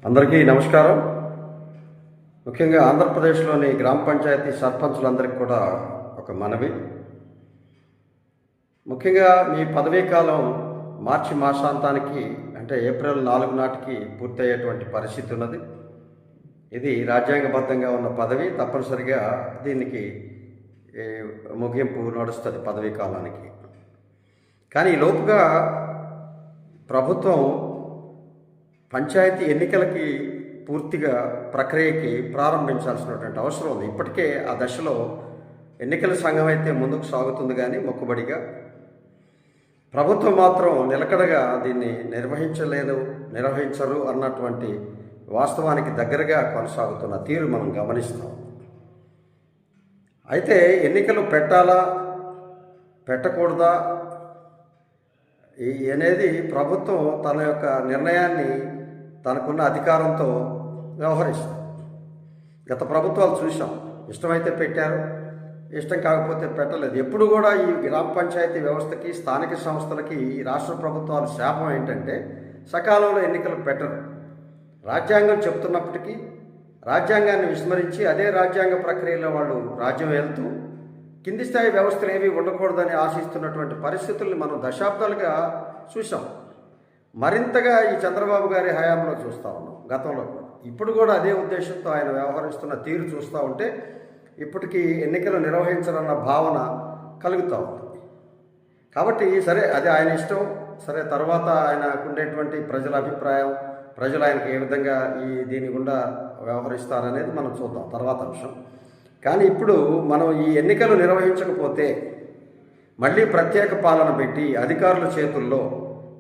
అందరికీ నమస్కారం. ముఖ్యంగా ఆంధ్రప్రదేశ్లోని గ్రామ పంచాయతీ సర్పంచులందరికీ కూడా ఒక మనవి. ముఖ్యంగా మీ పదవీ కాలం మార్చి మాసాంతానికి అంటే ఏప్రిల్ 4 నాటికి పూర్తయ్యేటువంటి పరిస్థితి ఉన్నది. ఇది రాజ్యాంగబద్ధంగా ఉన్న పదవి. తప్పనిసరిగా దీనికి ముగింపు నడుస్తుంది పదవీ కాలానికి. కానీ ఈ లోపుగా ప్రభుత్వం పంచాయతీ ఎన్నికలకి పూర్తిగా ప్రక్రియకి ప్రారంభించాల్సినటువంటి అవసరం ఉంది. ఇప్పటికే ఆ దశలో ఎన్నికల సంఘం అయితే ముందుకు సాగుతుంది, కానీ మొక్కుబడిగా ప్రభుత్వం మాత్రం నిలకడగా దీన్ని నిర్వహించరు అన్నటువంటి వాస్తవానికి దగ్గరగా కొనసాగుతున్న తీరు మనం గమనిస్తాం. అయితే ఎన్నికలు పెట్టాలా పెట్టకూడదా అనేది ప్రభుత్వం తన యొక్క నిర్ణయాన్ని తనకున్న అధికారంతో వ్యవహరిస్తుంది. గత ప్రభుత్వాలు చూసాం, ఇష్టమైతే పెట్టారు, ఇష్టం కాకపోతే పెట్టలేదు. ఎప్పుడు కూడా ఈ గ్రామ పంచాయతీ వ్యవస్థకి, స్థానిక సంస్థలకి ఈ రాష్ట్ర ప్రభుత్వాల శాపం ఏంటంటే సకాలంలో ఎన్నికలు పెట్టరు. రాజ్యాంగం చెబుతున్నప్పటికీ రాజ్యాంగాన్ని విస్మరించి అదే రాజ్యాంగ ప్రక్రియలో వాళ్ళు రాజ్యం వెళ్తూ కింది స్థాయి వ్యవస్థలు ఏవి ఉండకూడదని ఆశిస్తున్నటువంటి పరిస్థితుల్ని మనం దశాబ్దాలుగా చూసాం. మరింతగా ఈ చంద్రబాబు గారి హయాంలో చూస్తూ ఉన్నాం, గతంలో కూడా. ఇప్పుడు కూడా అదే ఉద్దేశంతో ఆయన వ్యవహరిస్తున్న తీరు చూస్తూ ఉంటే ఇప్పటికీ ఎన్నికలు నిర్వహించాలన్న భావన కలుగుతూ ఉంటుంది. కాబట్టి సరే, అది ఆయన ఇష్టం. సరే, తర్వాత ఆయనకు ఉండేటువంటి ప్రజల అభిప్రాయం, ప్రజలు ఆయనకు ఏ విధంగా దీని గుండా వ్యవహరిస్తారనేది మనం చూద్దాం, తర్వాత అంశం. కానీ ఇప్పుడు మనం ఈ ఎన్నికలు నిర్వహించకపోతే మళ్ళీ ప్రత్యేక పాలన పెట్టి అధికారుల చేతుల్లో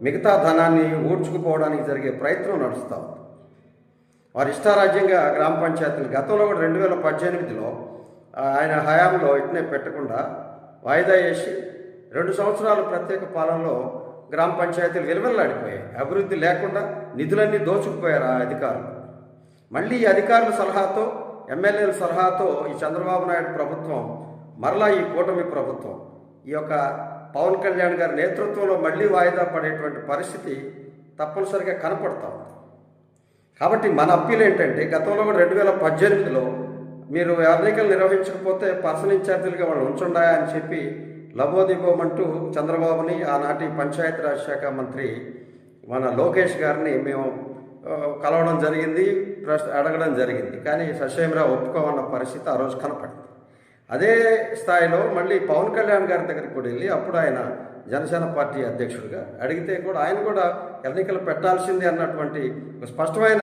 మిగతా ధనాన్ని ఊడ్చుకుపోవడానికి జరిగే ప్రయత్నం నడుస్తూ ఉంది. వారి ఇష్టారాజ్యంగా గ్రామ పంచాయతీలు గతంలో కూడా 2018లో ఆయన హయాంలో ఇట్నే పెట్టకుండా వాయిదా వేసి 2 సంవత్సరాలు ప్రత్యేక పాలనలో గ్రామ పంచాయతీలు విలువెల్లాడిపోయాయి. అభివృద్ధి లేకుండా నిధులన్నీ దోచుకుపోయారు ఆ అధికారులు. మళ్ళీ ఈ అధికారుల సలహాతో, ఎమ్మెల్యేల సలహాతో ఈ చంద్రబాబు నాయుడు ప్రభుత్వం, మరలా ఈ కూటమి ప్రభుత్వం, ఈ యొక్క పవన్ కళ్యాణ్ గారి నేతృత్వంలో మళ్ళీ వాయిదా పడేటువంటి పరిస్థితి తప్పనిసరిగా కనపడతాం. కాబట్టి మన అప్పీల్ ఏంటంటే, గతంలో కూడా 2018లో మీరు ఎన్నికలు నిర్వహించకపోతే పర్సనల్ ఇన్ఛార్జీలుగా వాళ్ళు ఉంచుండా అని చెప్పి లబోదిబోమంటూ చంద్రబాబుని, ఆనాటి పంచాయతీరాజ్ శాఖ మంత్రి మన లోకేష్ గారిని మేము కలవడం జరిగింది, అడగడం జరిగింది. కానీ ససేమిరా ఒప్పుకోమన్న పరిస్థితి ఆ రోజు కనపడింది. అదే స్థాయిలో మళ్ళీ పవన్ కళ్యాణ్ గారి దగ్గరికి కూడా వెళ్ళి, అప్పుడు ఆయన జనసేన పార్టీ అధ్యక్షుడిగా, అడిగితే కూడా ఆయన కూడా ఎన్నికలు పెట్టాల్సిందే అన్నటువంటి స్పష్టమైన